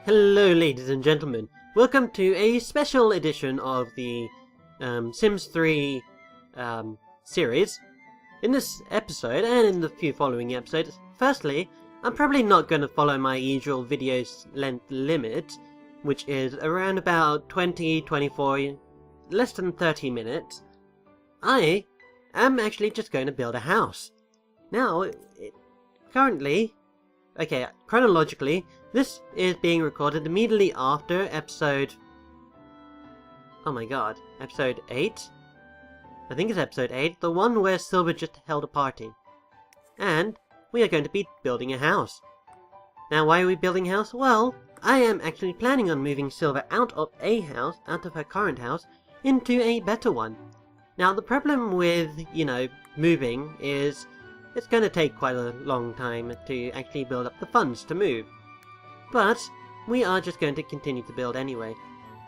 Hello ladies and gentlemen, welcome to a special edition of the Sims 3 series. In this episode, and in the few following episodes, firstly, I'm probably not going to follow my usual video length limit, which is around about 20-24, less than 30 minutes. I am actually just going to build a house. Now, currently, okay, chronologically, this is being recorded immediately after episode... oh my god, episode 8? I think it's episode 8, the one where Silver just held a party. And we are going to be building a house. Now, why are we building a house? Well, I am actually planning on moving Silver out of a house, out of her current house, into a better one. Now, the problem with, moving is it's going to take quite a long time to actually build up the funds to move. But we are just going to continue to build anyway.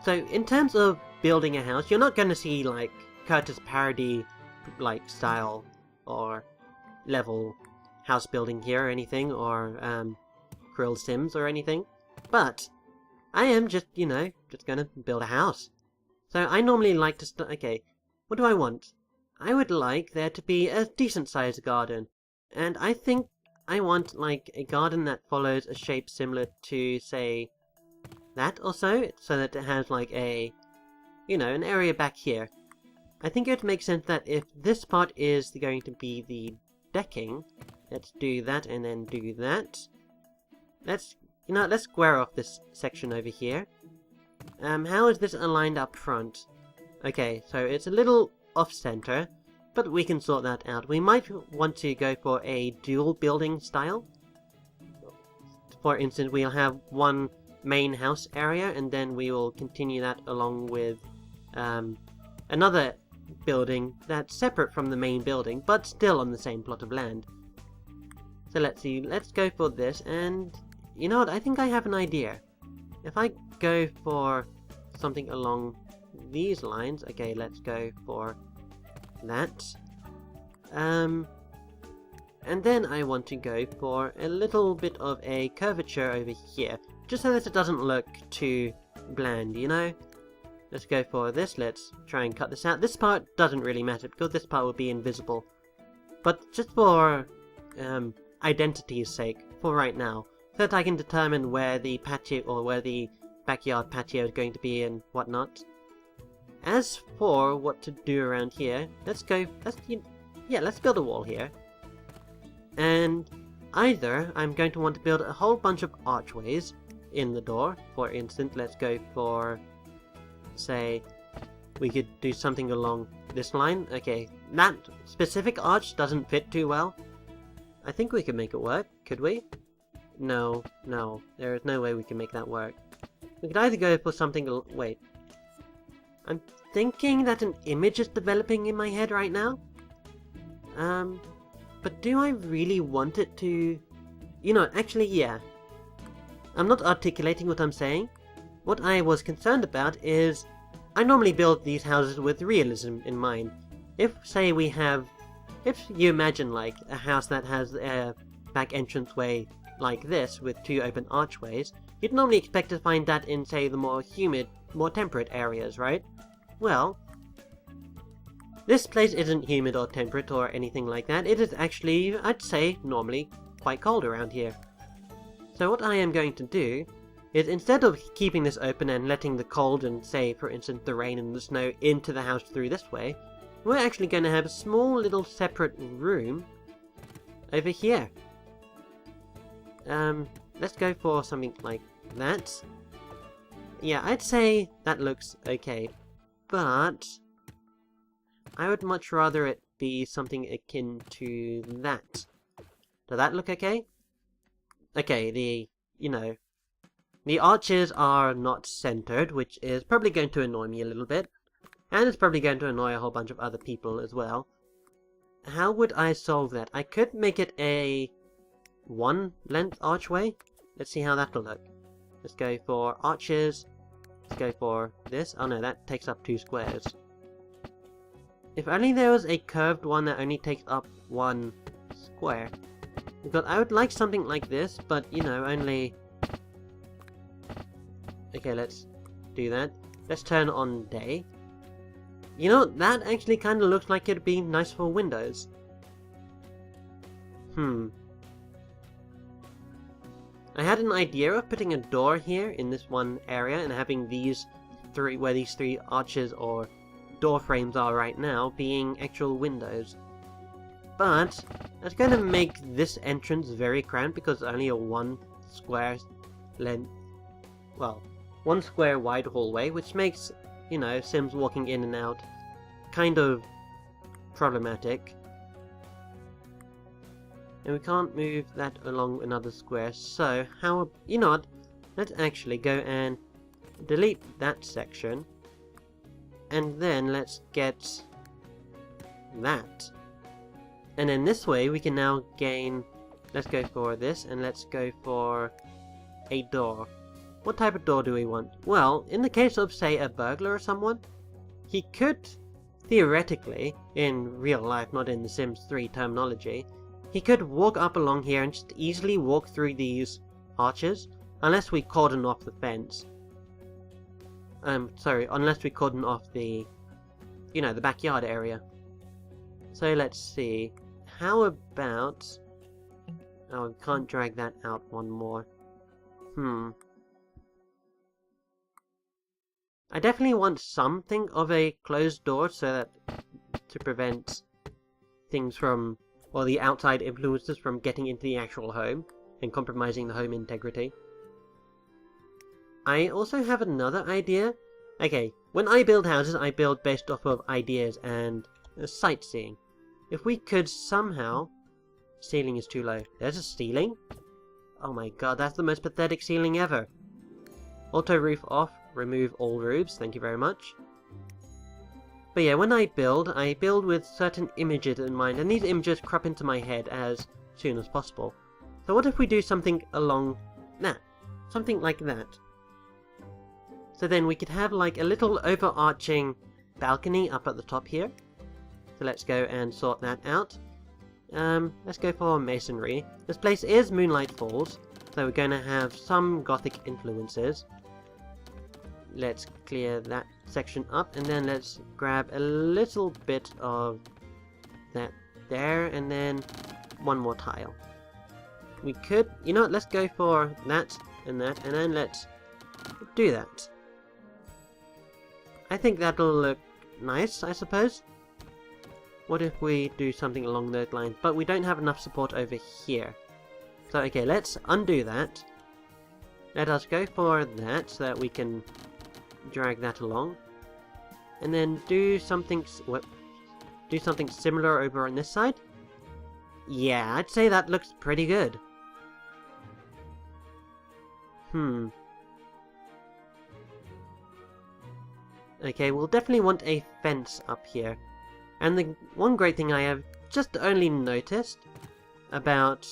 So in terms of building a house, you're not going to see like Curtis parody like style or level house building here or anything, or Krill Sims or anything. But I am just, just going to build a house. So I normally like to okay, what do I want? I would like there to be a decent sized garden. And I think I want like a garden that follows a shape similar to, say, that or so that it has like a, an area back here. I think it would make sense that if this part is going to be the decking, let's do that and then do that. Let's square off this section over here. How is this aligned up front? Okay, so it's a little off-center, but we can sort that out. We might want to go for a dual building style. For instance, we'll have one main house area, and then we will continue that along with another building that's separate from the main building, but still on the same plot of land. So let's see, let's go for this, and you know what, I think I have an idea. If I go for something along these lines, okay, let's go for that. And then I want to go for a little bit of a curvature over here, just so that it doesn't look too bland, Let's go for this, let's try and cut this out. This part doesn't really matter, because this part will be invisible. But just for identity's sake, for right now, so that I can determine where the patio, or where the backyard patio is going to be and whatnot. As for what to do around here, let's build a wall here. And either I'm going to want to build a whole bunch of archways in the door. For instance, let's go for, say, we could do something along this line. Okay, that specific arch doesn't fit too well. I think we could make it work, could we? No, there is no way we can make that work. We could either go for something, wait. I'm thinking that an image is developing in my head right now. But do I really want it to... actually, yeah. I'm not articulating what I'm saying. What I was concerned about is, I normally build these houses with realism in mind. If you imagine like a house that has a back entranceway like this with two open archways, you'd normally expect to find that in, say, the more humid, more temperate areas, right? Well, this place isn't humid or temperate or anything like that. It is actually, I'd say, normally quite cold around here. So what I am going to do is, instead of keeping this open and letting the cold and, say, for instance, the rain and the snow into the house through this way, we're actually going to have a small little separate room over here. Let's go for something like that. Yeah, I'd say that looks okay. But I would much rather it be something akin to that. Does that look okay? Okay, the arches are not centered, which is probably going to annoy me a little bit. And it's probably going to annoy a whole bunch of other people as well. How would I solve that? I could make it a one-length archway. Let's see how that'll look. Let's go for arches. Let's go for this. Oh no, that takes up 2 squares. If only there was a curved one that only takes up 1 square. Because I would like something like this, but, only Okay, let's do that. Let's turn on day. You know, that actually kind of looks like it'd be nice for windows. I had an idea of putting a door here in this one area and having these three arches or door frames are right now being actual windows. But that's going to make this entrance very cramped because it's only a one square wide hallway, which makes, you know, Sims walking in and out kind of problematic. And we can't move that along another square, so you know what, let's actually go and delete that section, and then let's get that. And then this way we can now gain, let's go for this, and let's go for a door. What type of door do we want? Well, in the case of, say, a burglar or someone, he could, theoretically, in real life, not in the Sims 3 terminology, he could walk up along here and just easily walk through these arches, unless we cordon off the fence. Unless we cordon off the, you know, the backyard area. So let's see, how about, oh, we can't drag that out one more. I definitely want something of a closed door so that, to prevent things from, well, the outside influences from getting into the actual home and compromising the home integrity. I also have another idea. Okay, when I build houses, I build based off of ideas and sightseeing. If we could somehow... Ceiling is too low. There's a ceiling? Oh my god, that's the most pathetic ceiling ever. Auto roof off, remove all roofs, thank you very much. But yeah, when I build with certain images in mind, and these images crop into my head as soon as possible. So what if we do something along that? Something like that. So then we could have like a little overarching balcony up at the top here. So let's go and sort that out. Let's go for masonry. This place is Moonlight Falls, so we're going to have some gothic influences. Let's clear that section up, and then let's grab a little bit of that there, and then one more tile. We could, you know what, let's go for that, and then let's do that. I think that'll look nice, I suppose. What if we do something along those lines? But we don't have enough support over here. So okay, let's undo that. Let us go for that so that we can drag that along. And then do something similar over on this side. Yeah, I'd say that looks pretty good. Okay, we'll definitely want a fence up here. And the one great thing I have just only noticed about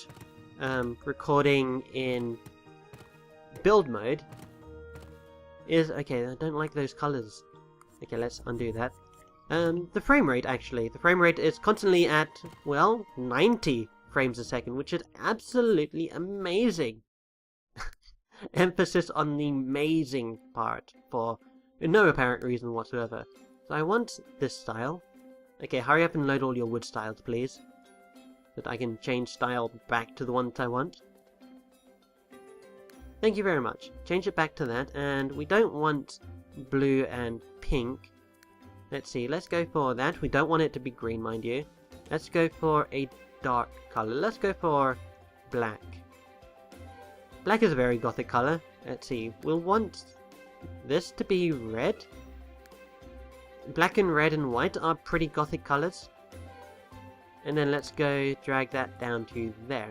recording in build mode is, okay, I don't like those colors. Okay, let's undo that. The frame rate, actually. The frame rate is constantly at, well, 90 frames a second, which is absolutely amazing. Emphasis on the amazing part for no apparent reason whatsoever. So I want this style. Okay, hurry up and load all your wood styles, please. So that I can change style back to the ones I want. Thank you very much. Change it back to that, and we don't want blue and pink. Let's see, let's go for that. We don't want it to be green, mind you. Let's go for a dark color. Let's go for black. Black is a very gothic color. Let's see, we'll want this to be red. Black and red and white are pretty gothic colors. And then let's go drag that down to there.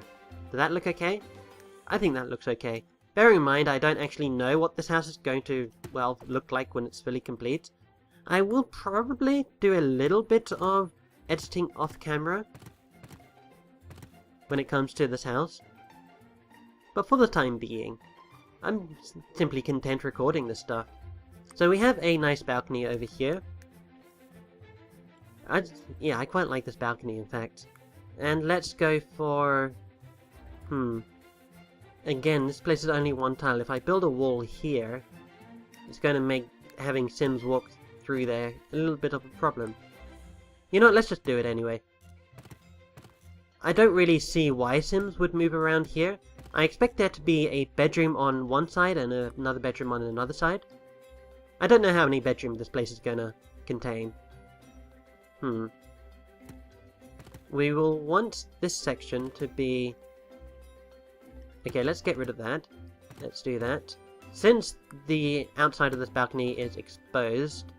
Does that look okay? I think that looks okay. Bear in mind, I don't actually know what this house is going to, well, look like when it's fully complete. I will probably do a little bit of editing off camera when it comes to this house. But for the time being, I'm simply content recording this stuff. So we have a nice balcony over here. I quite like this balcony, in fact. And let's go for... Again, this place is only one tile. If I build a wall here, it's going to make having Sims walk through there a little bit of a problem. You know what, let's just do it anyway. I don't really see why Sims would move around here. I expect there to be a bedroom on one side and another bedroom on another side. I don't know how many bedrooms this place is gonna contain. We will want this section to be... Okay, let's get rid of that. Let's do that. Since the outside of this balcony is exposed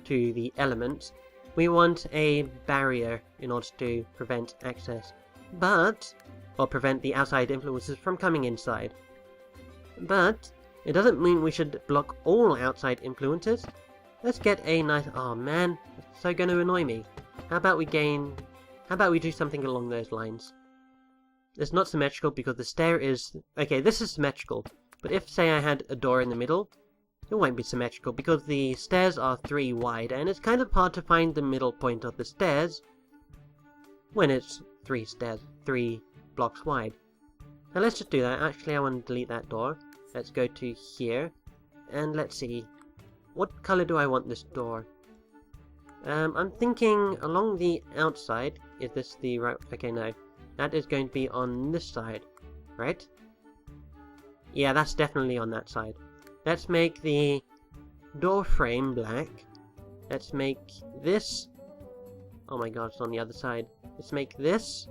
to the elements, we want a barrier in order to prevent access. Or prevent the outside influences from coming inside. But it doesn't mean we should block all outside influences. Let's get a nice... Oh man, it's so going to annoy me. How about we do something along those lines? It's not symmetrical because the stair is... Okay, this is symmetrical. But if, say, I had a door in the middle, it won't be symmetrical because the stairs are 3 wide, and it's kind of hard to find the middle point of the stairs when it's 3 blocks wide. Now let's just do that. Actually, I want to delete that door. Let's go to here, and let's see. What color do I want this door? I'm thinking along the outside. Is this the right... Okay, no. That is going to be on this side, right? Yeah, that's definitely on that side. Let's make the door frame black. Let's make this... Oh my god, it's on the other side. Let's make this...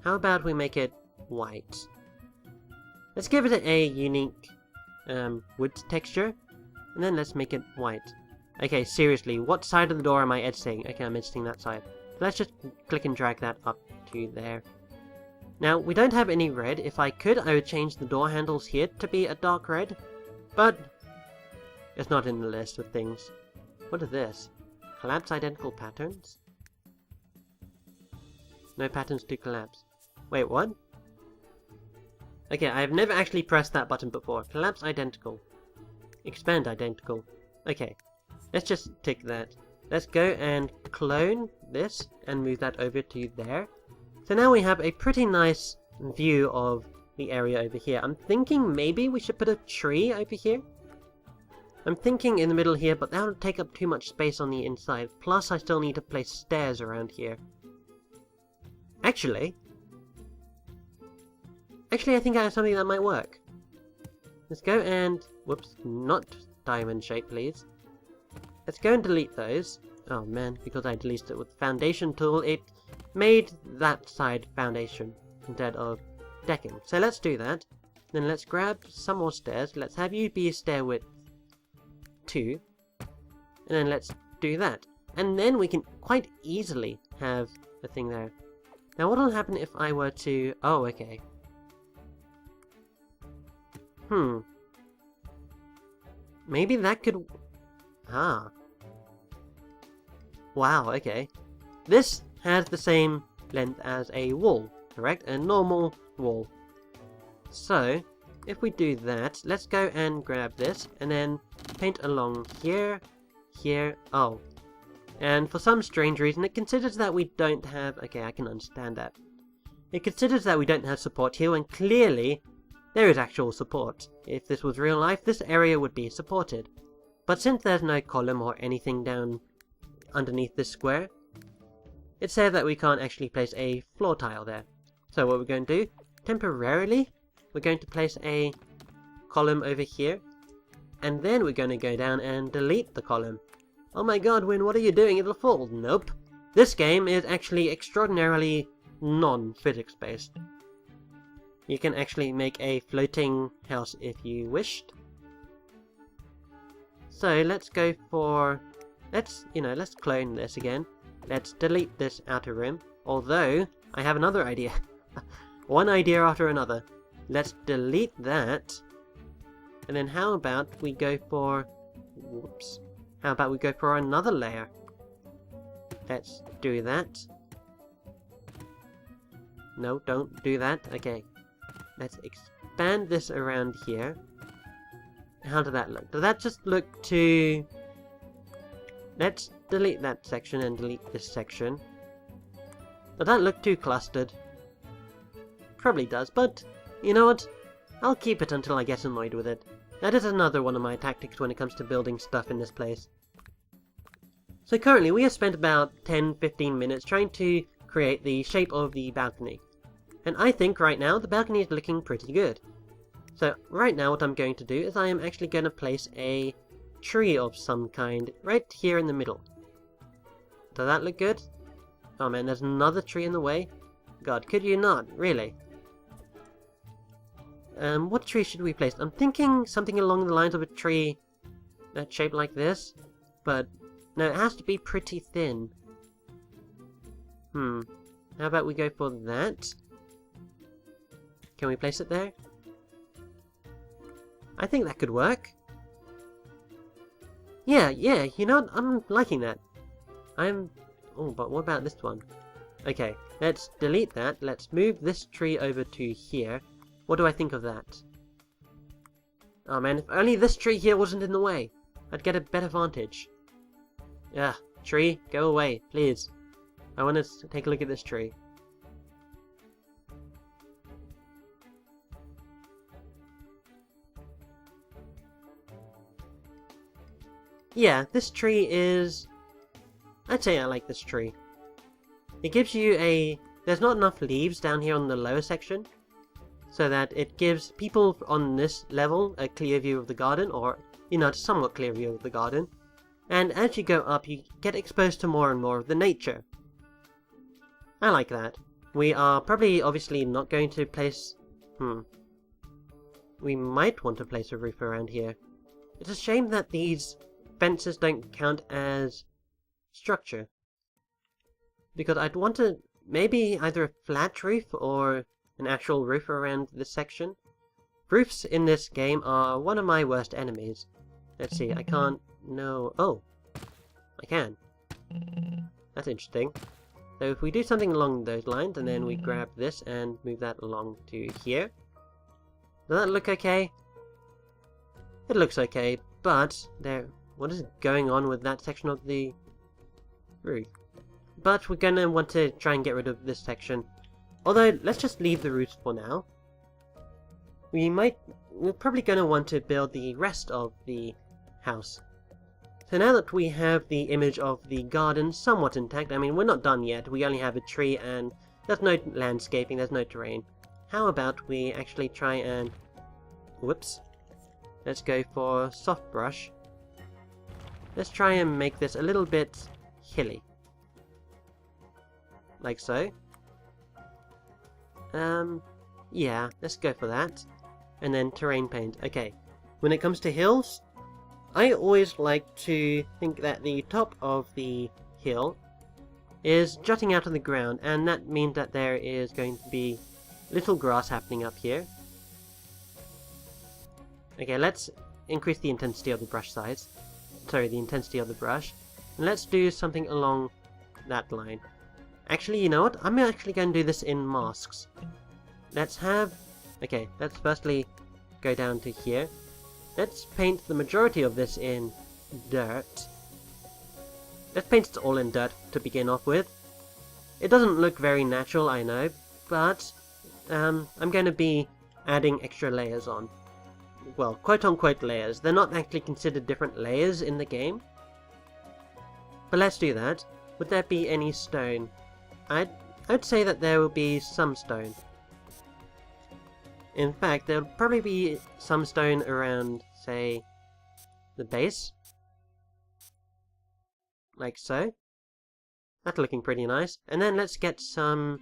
How about we make it white? Let's give it a unique wood texture. And then let's make it white. Okay, seriously, what side of the door am I editing? Okay, I'm editing that side. Let's just click and drag that up to there. Now, we don't have any red. If I could, I would change the door handles here to be a dark red. But it's not in the list of things. What is this? Collapse identical patterns? No patterns to collapse. Wait, what? Okay, I've never actually pressed that button before. Collapse identical. Expand identical. Okay, let's just tick that. Let's go and clone this and move that over to there. So now we have a pretty nice view of the area over here. I'm thinking maybe we should put a tree over here. I'm thinking in the middle here, but that would take up too much space on the inside. Plus, I still need to place stairs around here. Actually, I think I have something that might work. Let's go and... Whoops, not diamond shape, please. Let's go and delete those. Oh man, because I deleted it with the foundation tool, it made that side foundation instead of decking. So let's do that. Then let's grab some more stairs. Let's have you be stair width 2. And then let's do that. And then we can quite easily have the thing there. Now what will happen if I were to... Oh, okay. Maybe that could... Ah. Wow, okay. This has the same length as a wall, correct? A normal wall. So, if we do that, let's go and grab this, and then paint along here, here, oh. And for some strange reason, it considers that we don't have... Okay, I can understand that. It considers that we don't have support here, when clearly there is actual support. If this was real life, this area would be supported. But since there's no column or anything down underneath this square, it said that we can't actually place a floor tile there. So what we're going to do, temporarily, we're going to place a column over here, and then we're going to go down and delete the column. Oh my god, Win, what are you doing? It'll fall. Nope. This game is actually extraordinarily non-physics based. You can actually make a floating house if you wished. So let's go for... Let's clone this again. Let's delete this outer rim. Although, I have another idea. One idea after another. Let's delete that. And then how about we go for... Whoops. How about we go for another layer? Let's do that. No, don't do that. Okay. Let's expand this around here. How did that look? Does that just look too... Let's delete that section and delete this section. Does that look too clustered? Probably does, but you know what? I'll keep it until I get annoyed with it. That is another one of my tactics when it comes to building stuff in this place. So currently we have spent about 10-15 minutes trying to create the shape of the balcony. And I think right now the balcony is looking pretty good. So right now what I'm going to do is I am actually going to place a tree of some kind right here in the middle. Does that look good? Oh man, there's another tree in the way. God, could you not? Really? What tree should we place? I'm thinking something along the lines of a tree that's shaped like this. But, no, it has to be pretty thin. How about we go for that? Can we place it there? I think that could work. Yeah, you know what? I'm liking that. Oh, but what about this one? Okay, let's delete that. Let's move this tree over to here. What do I think of that? Oh man, if only this tree here wasn't in the way. I'd get a better vantage. Ugh, tree, go away, please. I want to take a look at this tree. Yeah, this tree is... I'd say I like this tree. It gives you a... There's not enough leaves down here on the lower section, so that it gives people on this level a clear view of the garden, or, you know, a somewhat clear view of the garden. And as you go up, you get exposed to more and more of the nature. I like that. We are probably obviously not going to place... We might want to place a roof around here. It's a shame that these fences don't count as structure. Because I'd want to maybe either a flat roof or an actual roof around this section. Roofs in this game are one of my worst enemies. Let's see, I can't... No... Oh! I can. That's interesting. So if we do something along those lines, and then we grab this and move that along to here. Does that look okay? It looks okay, but there... What is going on with that section of the roof? But we're gonna want to try and get rid of this section. Although, let's just leave the roofs for now. We're probably gonna want to build the rest of the house. So now that we have the image of the garden somewhat intact, I mean, we're not done yet. We only have a tree and there's no landscaping, there's no terrain. How about we actually try and... Whoops. Let's go for soft brush. Let's try and make this a little bit hilly. Like so. Yeah, let's go for that. And then terrain paint. Okay, when it comes to hills, I always like to think that the top of the hill is jutting out of the ground, and that means that there is going to be little grass happening up here. Okay, let's increase the intensity of the brush size. Sorry, the intensity of the brush. And let's do something along that line. Actually, you know what? I'm actually going to do this in masks. Let's have... Okay, let's firstly go down to here. Let's paint the majority of this in dirt. Let's paint it all in dirt to begin off with. It doesn't look very natural, I know, but I'm going to be adding extra layers on. Well, quote-unquote layers. They're not actually considered different layers in the game. But let's do that. Would there be any stone? I'd say that there will be some stone. In fact, there'll probably be some stone around, say, the base. Like so. That's looking pretty nice. And then let's get some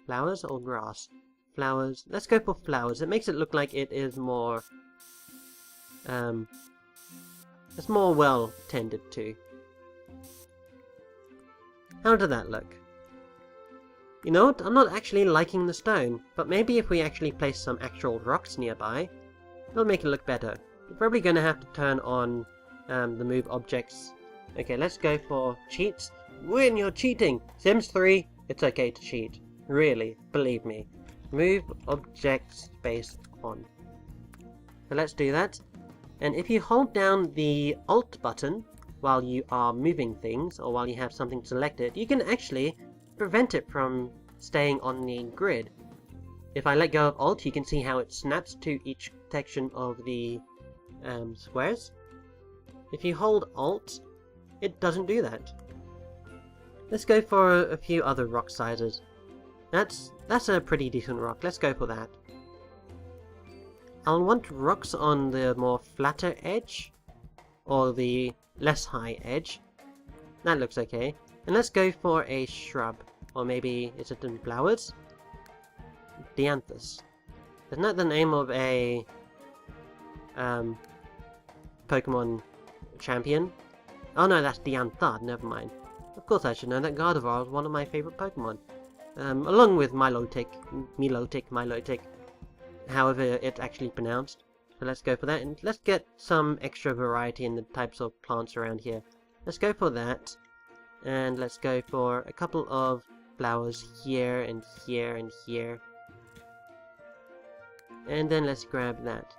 flowers or grass. Flowers. Let's go for flowers. It makes it look like it is more... it's more well tended to. How did that look? You know what? I'm not actually liking the stone, but maybe if we actually place some actual rocks nearby, it'll make it look better. We're probably going to have to turn on the move objects. Okay, let's go for cheats. When you're cheating! Sims 3, it's okay to cheat. Really, believe me. Move object space on. So let's do that. And if you hold down the Alt button while you are moving things, or while you have something selected, you can actually prevent it from staying on the grid. if I let go of Alt, you can see how it snaps to each section of the squares. If you hold Alt, it doesn't do that. Let's go for a few other rock sizes. That's a pretty decent rock. Let's go for that. I'll want rocks on the more flatter edge, or the less high edge. That looks okay. And let's go for a shrub, or maybe, is it in flowers? Dianthus. Isn't that the name of a Pokemon champion? Oh no, that's Dianthad, never mind. Of course I should know that Gardevoir is one of my favourite Pokemon. Along with Milotic, however it's actually pronounced. So let's go for that, and let's get some extra variety in the types of plants around here. Let's go for that, and let's go for a couple of flowers here and here and here. And then let's grab that.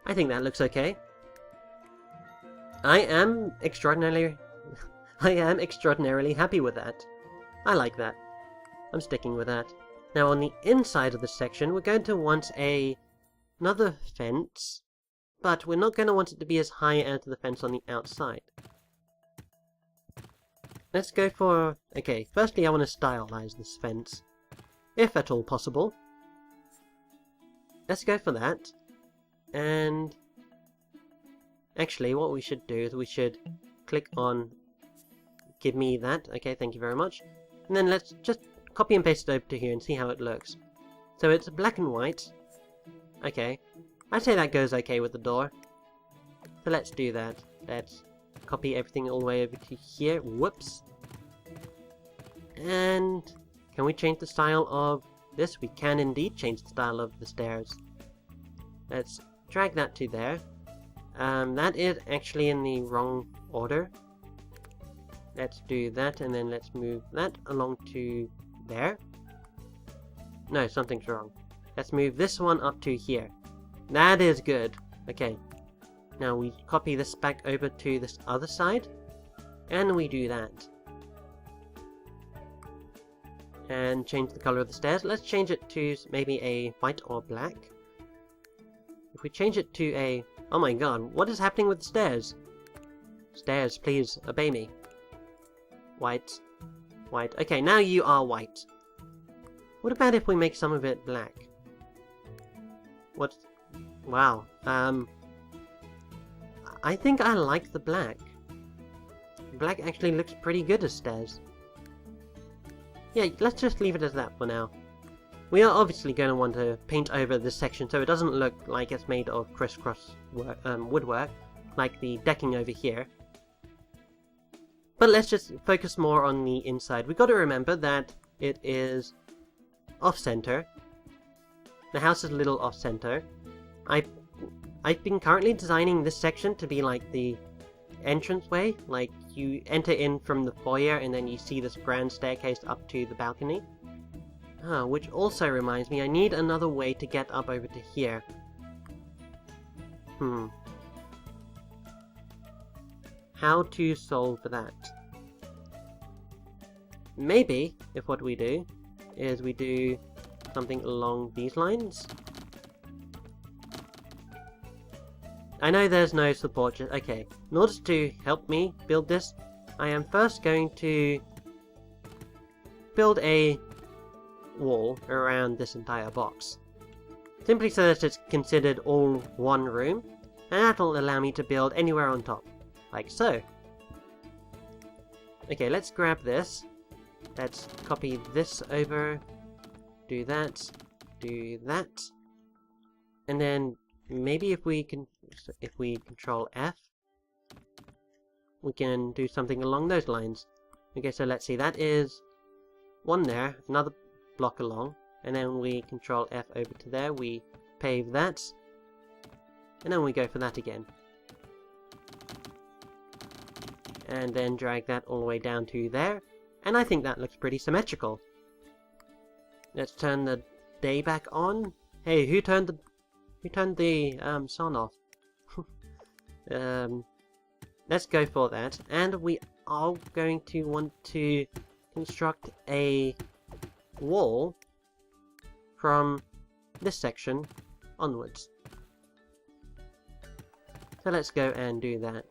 I think that looks okay. I am extraordinarily happy with that. I like that. I'm sticking with that. Now on the inside of the section, we're going to want another fence, but we're not going to want it to be as high as the fence on the outside. Let's go for... okay, firstly I want to stylize this fence, if at all possible. Let's go for that. And actually what we should do is we should click on give me that. Okay, thank you very much. And then let's just copy and paste it over to here and see how it looks. So it's black and white. Okay, I'd say that goes okay with the door. So let's do that. Let's copy everything all the way over to here. Whoops. And can we change the style of this? We can indeed change the style of the stairs. Let's drag that to there. That is actually in the wrong order. Let's do that, and then let's move that along to there. No, something's wrong. Let's move this one up to here. That is good. Okay. Now we copy this back over to this other side, and we do that. And change the color of the stairs. Let's change it to maybe a white or black. If we change it to a... oh my god, what is happening with the stairs? Stairs, please, obey me. White. White. Okay, now you are white. What about if we make some of it black? What? Wow. I think I like the black. Black actually looks pretty good as stairs. Yeah, let's just leave it as that for now. We are obviously going to want to paint over this section so it doesn't look like it's made of crisscross woodwork, like the decking over here. But let's just focus more on the inside. We've got to remember that it is off-center. The house is a little off-center. I've been currently designing this section to be like the entranceway, like you enter in from the foyer and then you see this grand staircase up to the balcony. Which also reminds me, I need another way to get up over to here. How to solve that? Maybe, if what we do is we do something along these lines. I know there's no support, okay. In order to help me build this, I am first going to build a wall around this entire box. Simply so that it's considered all one room, and that'll allow me to build anywhere on top. Like so. Okay, let's grab this. Let's copy this over. Do that. Do that. And then maybe if we control F, we can do something along those lines. Okay, so let's see. That is one there, another block along, and then we control F over to there. We pave that, and then we go for that again. And then drag that all the way down to there, and I think that looks pretty symmetrical. Let's turn the day back on. Hey, who turned the sun off? Let's go for that, and we are going to want to construct a wall from this section onwards. So let's go and do that.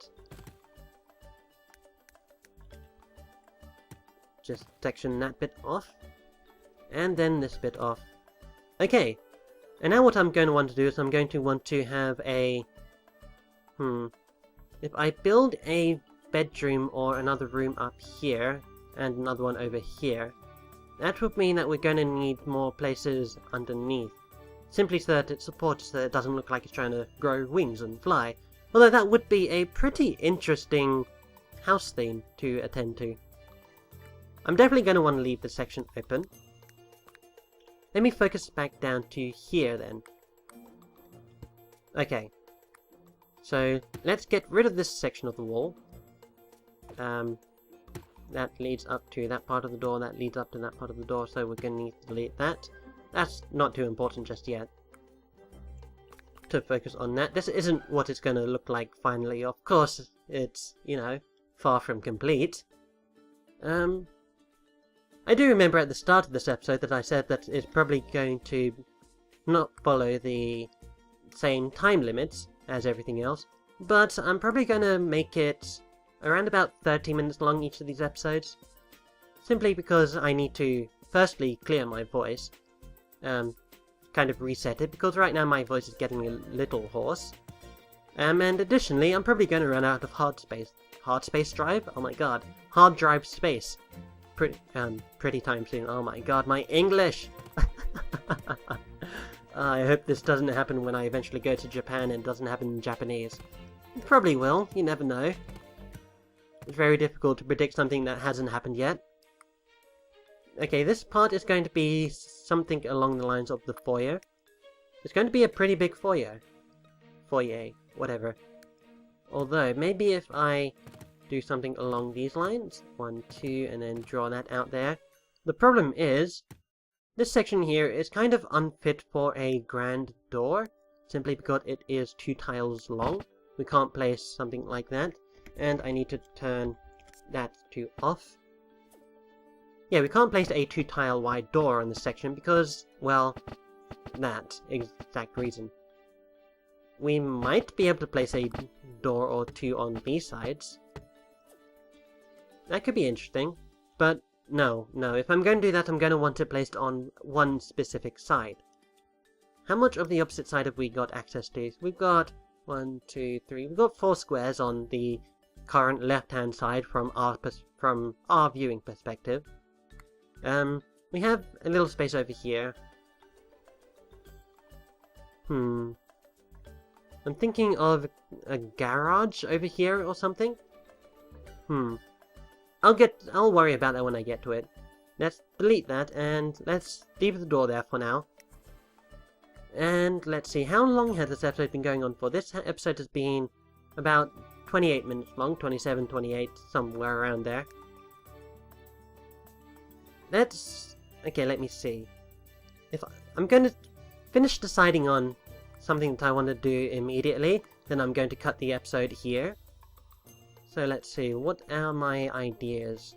Just section that bit off, and then this bit off. Okay, and now what I'm going to want to do is I'm going to want to have a... If I build a bedroom or another room up here, and another one over here, that would mean that we're going to need more places underneath. Simply so that it supports, so that it doesn't look like it's trying to grow wings and fly. Although that would be a pretty interesting house theme to attend to. I'm definitely going to want to leave this section open. Let me focus back down to here then. Okay. So, let's get rid of this section of the wall. That leads up to that part of the door, that leads up to that part of the door, so we're going to need to delete that. That's not too important just yet. To focus on that. This isn't what it's going to look like finally. Of course, it's, you know, far from complete. I do remember at the start of this episode that I said that it's probably going to not follow the same time limits as everything else, but I'm probably going to make it around about 30 minutes long each of these episodes, simply because I need to firstly clear my voice, kind of reset it, because right now my voice is getting a little hoarse, and additionally I'm probably going to run out of hard space drive? Oh my god, hard drive space. Pretty time soon. Oh my god, my English! I hope this doesn't happen when I eventually go to Japan and doesn't happen in Japanese. It probably will, you never know. It's very difficult to predict something that hasn't happened yet. Okay, this part is going to be something along the lines of the foyer. It's going to be a pretty big foyer. Foyer, whatever. Although, maybe if I do something along these lines, 1, 2, and then draw that out there. The problem is, this section here is kind of unfit for a grand door, simply because it is 2 tiles long. We can't place something like that, and I need to turn that to off. Yeah, we can't place a 2 tile wide door on this section because, well, that exact reason. We might be able to place a door or 2 on these sides. That could be interesting, but no, if I'm going to do that, I'm going to want it placed on one specific side. How much of the opposite side have we got access to? We've got 1, 2, 3, we've got 4 squares on the current left-hand side from our viewing perspective. We have a little space over here. I'm thinking of a garage over here or something. I'll worry about that when I get to it. Let's delete that, and let's leave the door there for now. And let's see, how long has this episode been going on for? This episode has been about 28 minutes long, 27, 28, somewhere around there. Okay, let me see. I'm going to finish deciding on something that I want to do immediately, then I'm going to cut the episode here. So let's see, what are my ideas?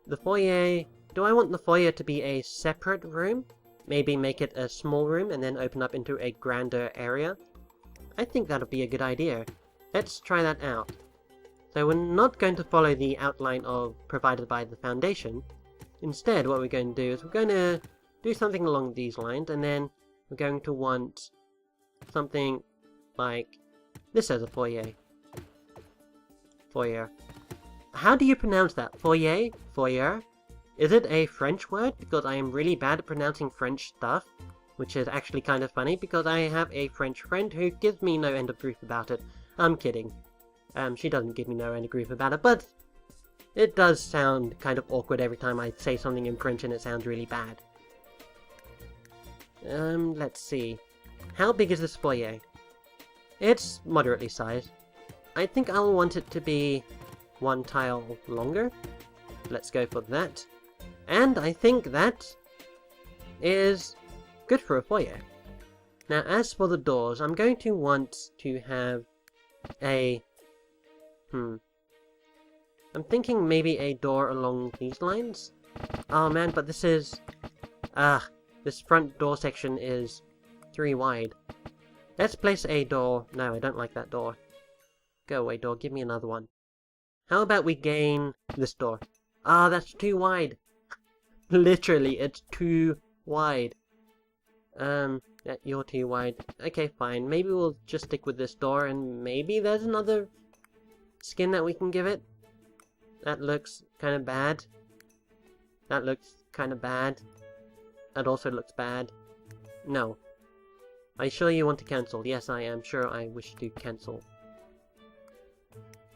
The foyer... Do I want the foyer to be a separate room? Maybe make it a small room and then open up into a grander area? I think that'll be a good idea. Let's try that out. So we're not going to follow the outline provided by the foundation. Instead, what we're going to do is we're going to do something along these lines, and then we're going to want something like this as a foyer. Foyer. How do you pronounce that? Foyer? Foyer? Is it a French word? Because I am really bad at pronouncing French stuff, which is actually kind of funny because I have a French friend who gives me no end of grief about it. I'm kidding. She doesn't give me no end of grief about it, but it does sound kind of awkward every time I say something in French and it sounds really bad. Let's see. How big is this foyer? It's moderately sized. I think I'll want it to be 1 tile longer. Let's go for that. And I think that is good for a foyer. Now, as for the doors, I'm going to want to have a... I'm thinking maybe a door along these lines. Oh man, but this is this front door section is 3 wide. Let's place a door. No, I don't like that door. Go away, door. Give me another one. How about we gain this door? Ah, that's too wide. Literally, it's too wide. You're too wide. Okay, fine. Maybe we'll just stick with this door, and maybe there's another skin that we can give it. That looks kind of bad. That looks kind of bad. That also looks bad. No. Are you sure you want to cancel? Yes, I am sure I wish to cancel.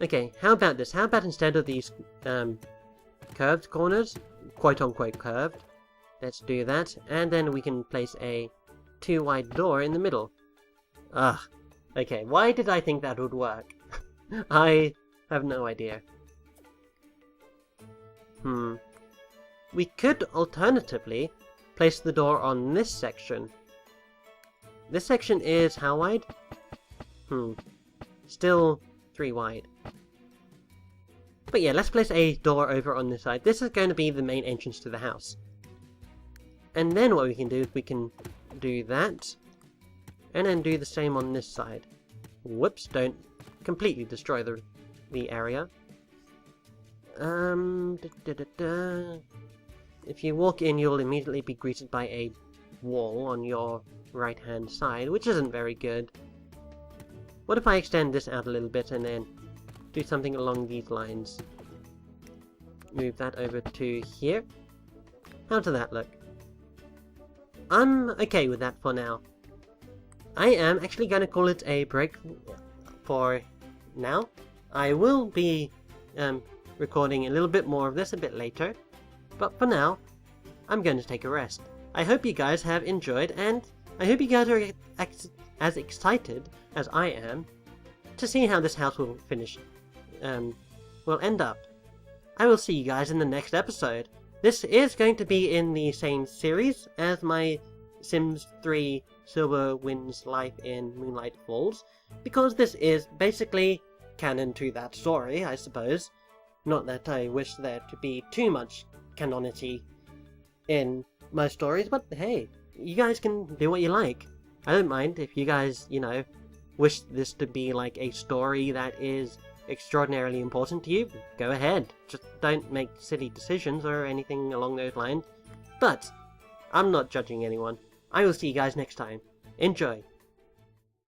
Okay, how about this? How about instead of these curved corners, quote-unquote curved, let's do that, and then we can place a 2 wide door in the middle. Ugh. Okay, why did I think that would work? I have no idea. We could alternatively place the door on this section. This section is how wide? Still 3 wide. But yeah, let's place a door over on this side. This is going to be the main entrance to the house. And then what we can do is we can do that. And then do the same on this side. Whoops, don't completely destroy the area. If you walk in, you'll immediately be greeted by a wall on your right hand side, which isn't very good. What if I extend this out a little bit and then do something along these lines? Move that over to here. How does that look? I'm okay with that for now. I am actually going to call it a break for now. I will be recording a little bit more of this a bit later, but for now, I'm going to take a rest. I hope you guys have enjoyed, and I hope you guys are as excited as I am to see how this house will finish, will end up. I will see you guys in the next episode. This is going to be in the same series as my Sims 3 Silver Wins Life in Moonlight Falls, because this is basically canon to that story, I suppose. Not that I wish there to be too much canonity in my stories, but hey, you guys can do what you like. I don't mind if you guys, you know, wish this to be like a story that is extraordinarily important to you, go ahead. Just don't make silly decisions or anything along those lines. But I'm not judging anyone. I will see you guys next time. Enjoy.